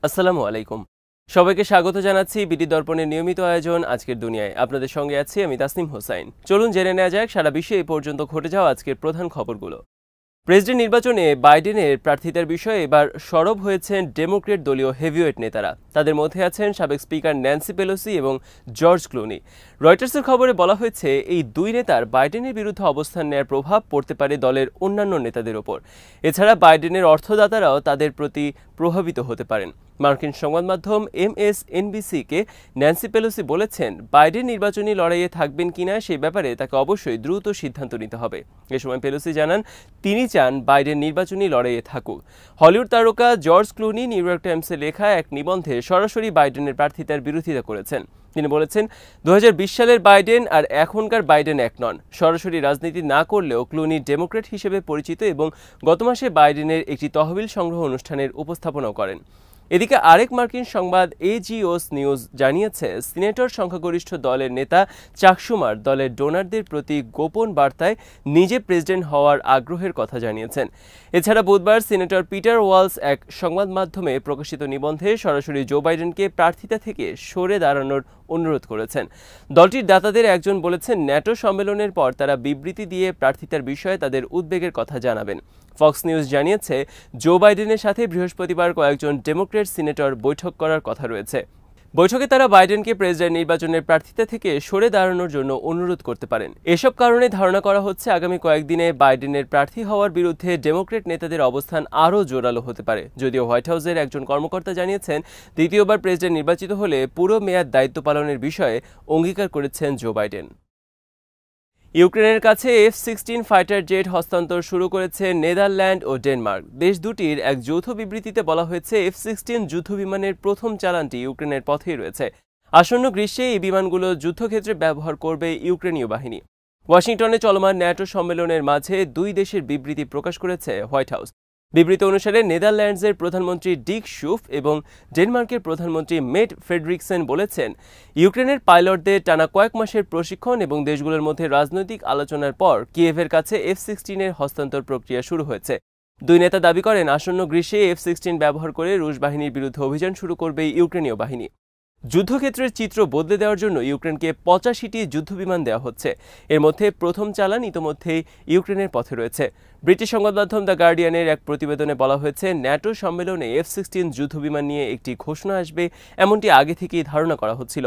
আসসালামু আলাইকুম। সবাইকে স্বাগত জানাচ্ছি বিডি দর্পণের নিয়মিত আয়োজন আজকের দুনিয়ায়। আপনাদের সঙ্গে আছি আমি তাসনিম হোসাইন। চলুন জেনে নেওয়া যাক সারা বিশ্বে এ পর্যন্ত ঘটে যাওয়া আজকের প্রধান খবরগুলো। প্রেসিডেন্ট নির্বাচনে বাইডেনের প্রার্থিতার বিষয়ে এবার সরব হয়েছেন ডেমোক্রেট দলীয় হেভিওয়েট নেতারা। তাদের মধ্যে আছেন সাবেক স্পিকার ন্যান্সি পেলোসি এবং জর্জ ক্লুনি। রয়টার্সের খবরে বলা হয়েছে এই দুই নেতার বাইডেনের বিরুদ্ধে অবস্থান নেওয়ার প্রভাব পড়তে পারে দলের অন্যান্য নেতাদের ওপর। এছাড়া বাইডেনের অর্থদাতারাও তাদের প্রতি প্রভাবিত হতে পারেন। মার্কিন সংবাদ মাধ্যম MSNBC-কে ন্যান্সি পেলোসি বলেছেন, বাইডেন নির্বাচনী লড়াইয়ে থাকবেন কিনা সে ব্যাপারে তাকে অবশ্যই দ্রুত সিদ্ধান্ত নিতে হবে। এ সময় পেলোসি জানান তিনি চান বাইডেন নির্বাচনী লড়াইয়ে থাকুক। হলিউড তারকা জর্জ ক্লুনি নিউ ইয়র্ক টাইমসে লেখা এক নিবন্ধে সরাসরি বাইডেনের প্রার্থিতার বিরোধিতা করেছেন। তিনি বলেছেন, 2020 সালের বাইডেন আর এখনকার বাইডেন এক নন। সরাসরি রাজনীতি না করলেও ক্লুনি ডেমোক্রেট হিসেবে পরিচিত এবং গত মাসে বাইডেনের একটি তহবিল সংগ্রহ অনুষ্ঠানের উপস্থাপনাও করেন। এদিকে আরেক মার্কিন সংবাদ AGOS নিউজ জানিয়েছে, সিনেটর সংখ্যাগরিষ্ঠ দলের নেতা চাক শুমার দলের ডোনারদের প্রতি গোপন বার্তায় নিজে প্রেসিডেন্ট হওয়ার আগ্রহের কথা জানিয়েছেন। এছাড়া বুধবার সিনেটর পিটার ওয়ালস এক সংবাদ মাধ্যমে প্রকাশিত নিবন্ধে সরাসরি জো বাইডেনকে প্রার্থিতা থেকে সরে দাঁড়ানোর অনুরোধ করেছেন। দলটির দাতাদের একজন বলেছেন, ন্যাটো সম্মেলনের পর তারা বিবৃতি দিয়ে প্রার্থিতার বিষয়ে তাদের উদ্বেগের কথা জানাবেন। ফক্স নিউজ জানিয়েছে, জো বাইডেনের সাথে বৃহস্পতিবার কয়েকজন ডেমোক্রেট সিনেটর বৈঠক করার কথা রয়েছে। বৈঠকে তারা বাইডেনকে প্রেসিডেন্ট নির্বাচনের প্রার্থিতা থেকে সরে দাঁড়ানোর জন্য অনুরোধ করতে পারেন। এসব কারণে ধারণা করা হচ্ছে আগামী কয়েকদিনে বাইডেনের প্রার্থী হওয়ার বিরুদ্ধে ডেমোক্রেট নেতাদের অবস্থান আরও জোরালো হতে পারে। যদিও হোয়াইট হাউসের একজন কর্মকর্তা জানিয়েছেন, দ্বিতীয়বার প্রেসিডেন্ট নির্বাচিত হলে পুরো মেয়াদ দায়িত্ব পালনের বিষয়ে অঙ্গীকার করেছেন জো বাইডেন। ইউক্রেনের কাছে F-16 ফাইটার জেট হস্তান্তর শুরু করেছে নেদারল্যান্ড ও ডেনমার্ক। দেশ দুটির এক যৌথ বিবৃতিতে বলা হয়েছে, F-16 যুদ্ধবিমানের প্রথম চালানটি ইউক্রেনের পথেই রয়েছে। আসন্ন গ্রীষ্মে এই বিমানগুলো যুদ্ধক্ষেত্রে ব্যবহার করবে ইউক্রেনীয় বাহিনী। ওয়াশিংটনে চলমান ন্যাটো সম্মেলনের মাঝে দুই দেশের বিবৃতি প্রকাশ করেছে হোয়াইট হাউস। বিবৃতি অনুসারে নেদারল্যান্ডসের প্রধানমন্ত্রী ডিক শুফ এবং ডেনমার্কের প্রধানমন্ত্রী মেট ফ্রেডরিকসেন বলেছেন, ইউক্রেনের পাইলটদের টানা কয়েক মাসের প্রশিক্ষণ এবং দেশগুলোর মধ্যে রাজনৈতিক আলোচনার পর কিয়েভের কাছে F-16 হস্তান্তর প্রক্রিয়া শুরু হয়েছে। দুই নেতা দাবি করেন, আসন্ন গ্রীষ্মে F-16 ব্যবহার করে রুশ বাহিনীর বিরুদ্ধে অভিযান শুরু করবে ইউক্রেনীয় বাহিনী। যুদ্ধক্ষেত্রের চিত্র বদলে দেওয়ার জন্য ইউক্রেনকে 85টি যুদ্ধবিমান দেওয়া হচ্ছে। এর মধ্যে প্রথম চালান ইতোমধ্যেই ইউক্রেনের পথে রয়েছে। ব্রিটিশ সংবাদ মাধ্যম দ্য গার্ডিয়ানের এক প্রতিবেদনে বলা হয়েছে, ন্যাটো সম্মেলনে F-16 যুদ্ধবিমান নিয়ে একটি ঘোষণা আসবে এমনটি আগে থেকেই ধারণা করা হচ্ছিল।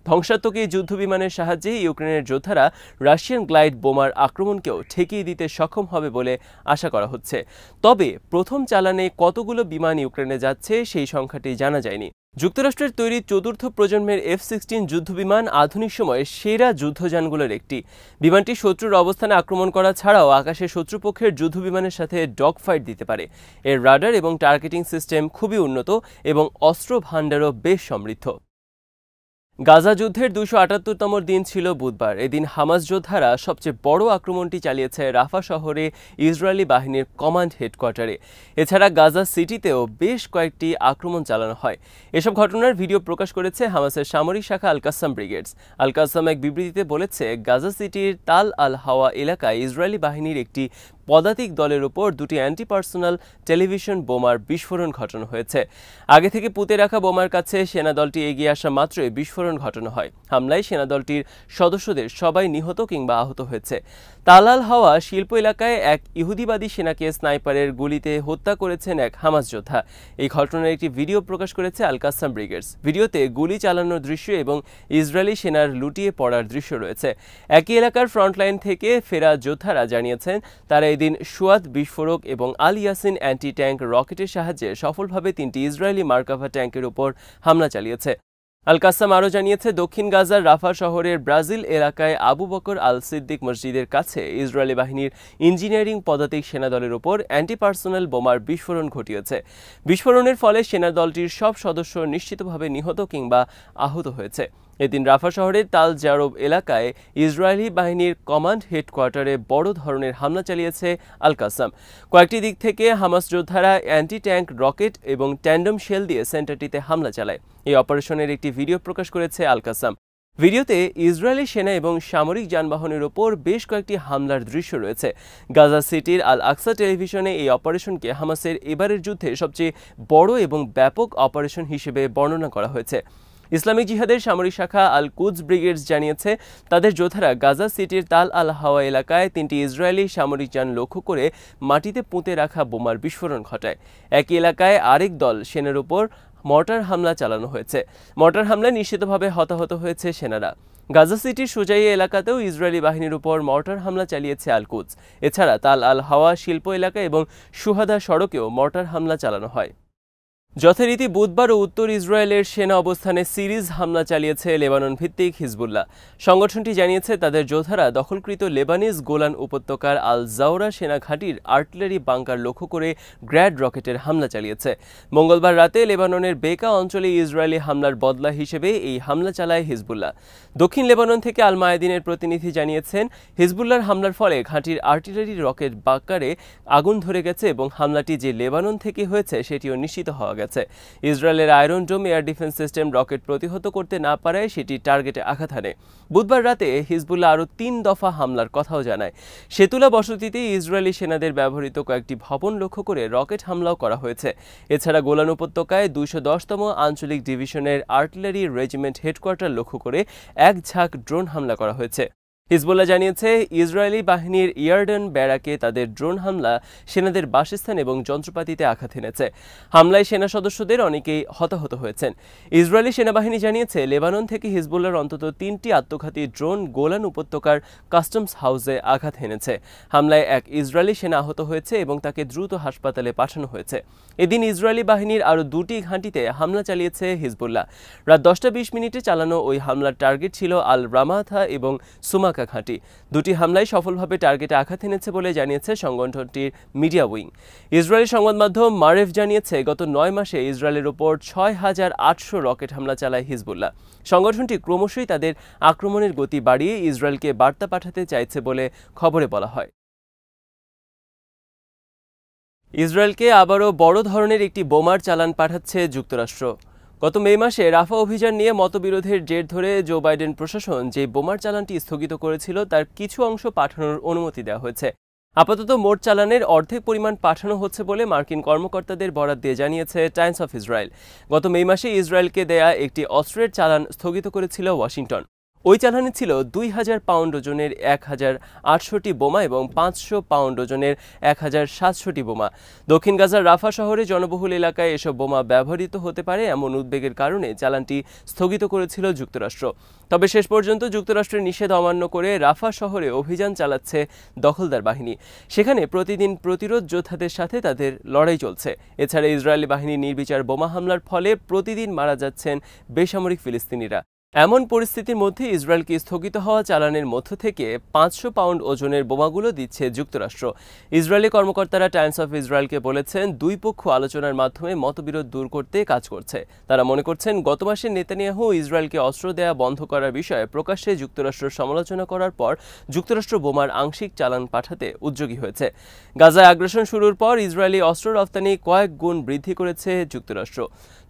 ধ্বংসাত্মক এই যুদ্ধবিমানের সাহায্যে ইউক্রেনের যোদ্ধারা রাশিয়ান গ্লাইড বোমার আক্রমণকেও ঠেকিয়ে দিতে সক্ষম হবে বলে আশা করা হচ্ছে। তবে প্রথম চালানে কতগুলো বিমান ইউক্রেনে যাচ্ছে সেই সংখ্যাটি জানা যায়নি। যুক্তরাষ্ট্রের তৈরি চতুর্থ প্রজন্মের F-16 যুদ্ধবিমান আধুনিক সময়ের সেরা যুদ্ধযানগুলোর একটি। বিমানটি শত্রুর অবস্থানে আক্রমণ করা ছাড়াও আকাশে শত্রুপক্ষের যুদ্ধবিমানের সাথে ডগ ফাইট দিতে পারে। এর রাডার এবং টার্গেটিং সিস্টেম খুবই উন্নত এবং অস্ত্র ভাণ্ডারও বেশ সমৃদ্ধ। গাজা যুদ্ধের 278তম দিন ছিল বুধবার। এদিন হামাস যোদ্ধারা সবচেয়ে বড় আক্রমণটি চালিয়েছে রাফা শহরে ইসরায়েলি বাহিনীর কমান্ড হেডকোয়ার্টারে। এছাড়া গাজা সিটিতেও বেশ কয়েকটি আক্রমণ চালানো হয়। এসব ঘটনার ভিডিও প্রকাশ করেছে হামাসের সামরিক শাখা আল কাসাম ব্রিগেডস। আল কাসাম এক বিবৃতিতে বলেছে, গাজা সিটির তাল আল হাওয়া এলাকায় ইসরায়েলি বাহিনীর একটি পদাতিক দলের উপর দুটি অ্যান্টি পার্সোনাল টেলিভিশন বোমার বিস্ফোরণ ঘটানো হয়েছে। আগে থেকে পুঁতে রাখা বোমার কাছে সেনাদলটি এগিয়ে আসা মাত্রই বিস্ফোরণ ঘটানো হয়। হামলায় সেনাদলটির সদস্যদের সবাই নিহত কিংবা আহত হয়েছে। তাল আল হাওয়া শিল্প এলাকায় এক ইহুদিবাদী সেনাকে স্নাইপারের গুলিতে হত্যা করেছেন এক হামাস যোদ্ধা। এই ঘটনার একটি ভিডিও প্রকাশ করেছে আল কাসাম ব্রিগেডস। ভিডিওতে গুলি চালানোর দৃশ্য এবং ইসরায়েলি সেনার লুটিয়ে পড়ার দৃশ্য রয়েছে। একই এলাকার ফ্রন্টলাইন থেকে ফেরা যোদ্ধারা জানিয়েছেন, তারা এদিন সুয়াদ বিস্ফোরক এবং আল ইয়াসিন অ্যান্টি ট্যাঙ্ক রকেটের সাহায্যে সফলভাবে 3টি ইসরায়েলি মার্কাভা ট্যাঙ্কের উপর হামলা চালিয়েছে। আল কাসাম আরও জানিয়েছে, দক্ষিণ গাজার রাফা শহরের ব্রাজিল এলাকায় আবু বকর আল সিদ্দিক মসজিদের কাছে ইসরায়েলি বাহিনীর ইঞ্জিনিয়ারিং পদাতিক সেনাদলের উপর অ্যান্টি পার্সোনাল বোমার বিস্ফোরণ ঘটিয়েছে। বিস্ফোরণের ফলে সেনাদলটির সব সদস্য নিশ্চিতভাবে নিহত কিংবা আহত হয়েছে। এদিন রাফা শহরের তাল জারব এলাকায় ইসরায়েলি বাহিনীর কমান্ড হেডকোয়ার্টারে বড় ধরনের হামলা চালিয়েছে আল কাসাম। কয়েকটি দিক থেকে হামাস যোদ্ধারা অ্যান্টি ট্যাঙ্ক রকেট এবং ট্যান্ডম শেল দিয়ে সেন্টারটিতে হামলা চালায়। এই অপারেশনের একটি ভিডিও প্রকাশ করেছে আল কাসাম। ভিডিওতে ইসরায়েলি সেনা এবং সামরিক যানবাহনের ওপর বেশ কয়েকটি হামলার দৃশ্য রয়েছে। গাজা সিটির আল আকসা টেলিভিশনে এই অপারেশনকে হামাসের এবারের যুদ্ধে সবচেয়ে বড় এবং ব্যাপক অপারেশন হিসেবে বর্ণনা করা হয়েছে। ইসলামিক জিহাদের সামরিক শাখা আল কুদস ব্রিগেডস জানিয়েছে তাদের যোদ্ধারা গাজা সিটির তাল আল হাওয়া এলাকায় 3টি ইসরায়েলি সামরিক যান লক্ষ্য করে মাটিতে পুঁতে রাখা বোমার বিস্ফোরণ ঘটায়। একই এলাকায় আরেক দল সেনার উপর মর্টার হামলা চালানো হয়েছে। মর্টার হামলায় নিশ্চিতভাবে হতাহত হয়েছে সেনারা। গাজা সিটির সুজাইয়া এলাকাতেও ইসরায়েলি বাহিনীর উপর মর্টার হামলা চালিয়েছে আল কুদস। এছাড়া তাল আল হাওয়া শিল্প এলাকা এবং সুহাদা সড়কেও মর্টার হামলা চালানো হয়। যথারীতি বুধবার ও উত্তর ইসরায়েলের সেনা অবস্থানে সিরিজ হামলা চালিয়েছে লেবানন ভিত্তিক হিজবুল্লাহ। সংগঠনটি জানিয়েছে তাদের যোদ্ধারা দখলকৃত লেবানিজ গোলান উপত্যকার আল জাওরা সেনা ঘাঁটির আর্টিলারি বাংকার লক্ষ্য করে গ্র্যাড রকেটের হামলা চালিয়েছে। মঙ্গলবার রাতে লেবাননের বেকা অঞ্চলে ইসরায়েলি হামলার বদলা হিসেবে এই হামলা চালায় হিজবুল্লাহ। দক্ষিণ লেবানন থেকে আল মায়াদিনের প্রতিনিধি জানিয়েছেন হিজবুল্লাহর হামলার ফলে ঘাঁটির আর্টিলারি রকেট বাংকারে আগুন ধরে গেছে এবং হামলাটি যে লেবানন থেকে হয়েছে সেটিও নিশ্চিত হওয়া গেছে। ইসরায়েলের আয়রন ডোম এয়ার ডিফেন্স সিস্টেম রকেট প্রতিহত করতে না পারায় সেটি টার্গেটে আঘাত হানে। বুধবার রাতে হিজবুল্লাহ আরও 3 দফা হামলার কথাও জানায়। সেতুলা বসতিতে ইসরায়েলি সেনাদের ব্যবহৃত কয়েকটি ভবন লক্ষ্য করে রকেট হামলাও করা হয়েছে। এছাড়া গোলান উপত্যকায় 210তম আঞ্চলিক ডিভিশনের আর্টিলারি রেজিমেন্ট হেডকোয়ার্টার লক্ষ্য করে এক ঝাঁক ড্রোন হামলা করা হয়েছে। হিজবুল্লাহ জানিয়েছে ইসরায়েলি বাহিনীর ইয়ারডন ব্যারাকে তাদের ড্রোন হামলা সেনাদের বাসস্থান এবং যন্ত্রপাতিতে আঘাত এনেছে। হামলায় সেনা সদস্যদের অনেকেই হতাহত হয়েছেন। ইসরায়েলি সেনাবাহিনী জানিয়েছে লেবানন থেকে হিজবুল্লাহর অন্তত 3টি আত্মঘাতী ড্রোন গোলান উপত্যকার কাস্টমস হাউসে আঘাত হেনেছে। হামলায় এক ইসরায়েলি সেনা আহত হয়েছে এবং তাকে দ্রুত হাসপাতালে পাঠানো হয়েছে। এদিন ইসরায়েলি বাহিনীর আরও 2টি ঘাঁটিতে হামলা চালিয়েছে হিজবুল্লাহ। রাত 10:20 চালানো ওই হামলার টার্গেট ছিল আল রামাথা এবং সুমাক ঘাঁটি। 2টি হামলায় সফলভাবে টার্গেটে আঘাত এনেছে বলে জানিয়েছে সংগঠনটির মিডিয়া উইং। ইসরায়েলি সংবাদ মাধ্যম মারেফ জানিয়েছে গত 9 মাসে ইসরায়েলের উপর 6,800 রকেট হামলা চালায় হিজবুল্লাহ। সংগঠনটি ক্রমশই তাদের আক্রমণের গতি বাড়িয়ে ইসরায়েলকে বার্তা পাঠাতে চাইছে বলে খবরে বলা হয়। ইসরায়েলকে আবারও বড় ধরনের একটি বোমার চালান পাঠাচ্ছে যুক্তরাষ্ট্র। গত মে মাসে রাফা অভিযান নিয়ে মতবিরোধের জের ধরে জো বাইডেন প্রশাসন যে বোমার চালানটি স্থগিত করেছিল তার কিছু অংশ পাঠানোর অনুমতি দেওয়া হয়েছে। আপাতত মোট চালানের অর্ধেক পরিমাণ পাঠানো হচ্ছে বলে মার্কিন কর্মকর্তাদের বরাত দিয়ে জানিয়েছে টাইমস অফ ইসরায়েল। গত মে মাসে ইসরায়েলকে দেয়া একটি অস্ত্রের চালান স্থগিত করেছিল ওয়াশিংটন। ওই চালানে ছিল 2000 পাউন্ড ওজনের 1008টি বোমা এবং 500 পাউন্ড ওজনের 1700টি বোমা। দক্ষিণ গাজার রাফা শহরে জনবহুল এলাকায় এসব বোমা ব্যবহৃত হতে পারে এমন উদ্বেগের কারণে চালানটি স্থগিত করেছিল যুক্তরাষ্ট্র। তবে শেষ পর্যন্ত যুক্তরাষ্ট্রের নিষেধ অমান্য করে রাফা শহরে অভিযান চালাচ্ছে দখলদার বাহিনী। সেখানে প্রতিদিন প্রতিরোধ যোদ্ধাদের সাথে তাদের লড়াই চলছে। এছাড়া ইসরায়েলি বাহিনীর নির্বিচার বোমা হামলার ফলে প্রতিদিন মারা যাচ্ছেন বেসামরিক ফিলিস্তিনিরা। এমন পরিস্থিতির মধ্যে ইসরায়েলকে স্থগিত হওয়া চালানের মধ্য থেকে 500 পাউন্ড ওজনের বোমাগুলো দিচ্ছে যুক্তরাষ্ট্র। ইসরায়েলি কর্মকর্তারা টাইমস অফ ইসরায়েলকে বলেছেন দুই পক্ষ আলোচনার মাধ্যমে মতবিরোধ দূর করতে কাজ করছে। তারা মনে করছেন গত মাসে নেতানিয়াহু ইসরায়েলকে অস্ত্র দেয়া বন্ধ করার বিষয়ে প্রকাশ্যে যুক্তরাষ্ট্রের সমালোচনা করার পর যুক্তরাষ্ট্র বোমার আংশিক চালান পাঠাতে উদ্যোগী হয়েছে। গাজায় আগ্রাসন শুরুর পর ইসরায়েলি অস্ত্র রপ্তানি কয়েক গুণ বৃদ্ধি করেছে যুক্তরাষ্ট্র।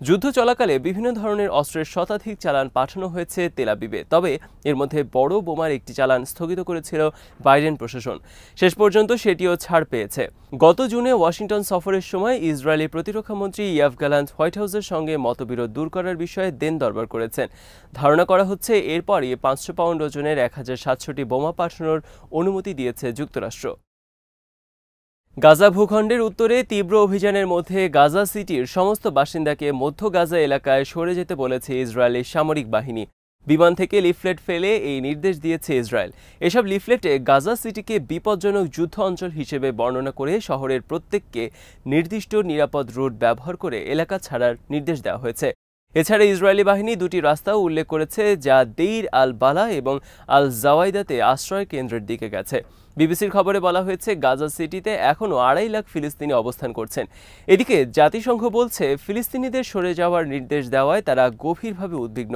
যুদ্ধ চলাকালে বিভিন্ন ধরনের অস্ত্রের শতাধিক চালান পাঠানো হয়েছে তেল আবিবে। তবে এর মধ্যে বড় বোমার একটি চালান স্থগিত করেছিল বাইডেন প্রশাসন। শেষ পর্যন্ত সেটিও ছাড় পেয়েছে। গত জুনে ওয়াশিংটন সফরের সময় ইসরায়েলি প্রতিরক্ষামন্ত্রী ইয়াভ গ্যালান্ট হোয়াইট হাউসের সঙ্গে মতবিরোধ দূর করার বিষয়ে দেন দরবার করেছেন। ধারণা করা হচ্ছে এরপরই 500 পাউন্ড ওজনের 1700টি বোমা পাঠানোর অনুমতি দিয়েছে যুক্তরাষ্ট্র। গাজা ভূখণ্ডের উত্তরে তীব্র অভিযানের মধ্যে গাজা সিটির সমস্ত বাসিন্দাকে মধ্য গাজা এলাকায় সরে যেতে বলেছে ইসরায়েলি সামরিক বাহিনী। বিমান থেকে লিফলেট ফেলে এই নির্দেশ দিয়েছে ইসরায়েল। এসব লিফলেটে গাজা সিটিকে বিপজ্জনক যুদ্ধ অঞ্চল হিসেবে বর্ণনা করে শহরের প্রত্যেককে নির্দিষ্ট নিরাপদ রুট ব্যবহার করে এলাকা ছাড়ার নির্দেশ দেওয়া হয়েছে। এছাড়া ইসরায়েলি বাহিনী 2টি রাস্তাও উল্লেখ করেছে যা দেইর আল বালা এবং আল জাওয়াইদাতে আশ্রয় কেন্দ্রের দিকে গেছে। বিবিসির খবরে বলা হয়েছে গাজা সিটিতে এখনও 2.5 লাখ ফিলিস্তিনি অবস্থান করছেন। এদিকে জাতিসংঘ বলছে ফিলিস্তিনিদের সরে যাওয়ার নির্দেশ দেওয়ায় তারা গভীরভাবে উদ্বিগ্ন।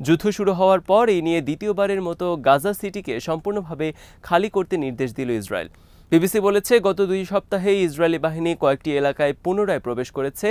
যুদ্ধ শুরু হওয়ার পর এই নিয়ে দ্বিতীয়বারের মতো গাজা সিটিকে সম্পূর্ণভাবে খালি করতে নির্দেশ দিল ইসরায়েল। বিবিসি বলেছে, গত 2 সপ্তাহে ইসরায়েলি বাহিনী কয়েকটি এলাকায় পুনরায় প্রবেশ করেছে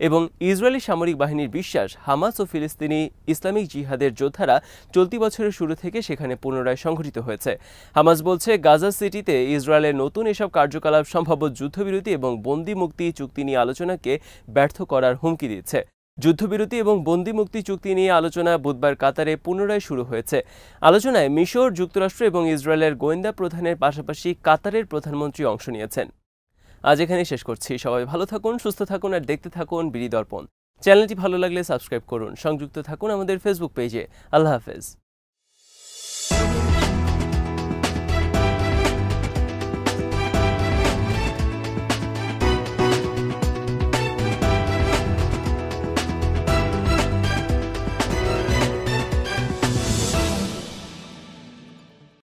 এবং ইসরায়েলি সামরিক বাহিনীর বিশ্বাস, হামাস ও ফিলিস্তিনি ইসলামিক জিহাদের যোদ্ধারা চলতি বছরের শুরু থেকে সেখানে পুনরায় সংঘটিত হয়েছে। হামাস বলছে, গাজা সিটিতে ইসরায়েলের নতুন এসব কার্যকলাপ সম্ভাব্য যুদ্ধবিরতি এবং বন্দি মুক্তি চুক্তি নিয়ে আলোচনাকে ব্যর্থ করার হুমকি দিচ্ছে। যুদ্ধবিরতি এবং বন্দি মুক্তি চুক্তি নিয়ে আলোচনা বুধবার কাতারে পুনরায় শুরু হয়েছে। আলোচনায় মিশর, যুক্তরাষ্ট্র এবং ইসরায়েলের গোয়েন্দা প্রধানের পাশাপাশি কাতারের প্রধানমন্ত্রী অংশ নিয়েছেন। আজ এখানেই শেষ করছি। সবাই ভালো থাকুন, সুস্থ থাকুন আর দেখতে থাকুন বিডি দর্পণ। চ্যানেলটি ভালো লাগলে সাবস্ক্রাইব করুন। সংযুক্ত থাকুন আমাদের ফেসবুক পেজে। আল্লাহ হাফেজ।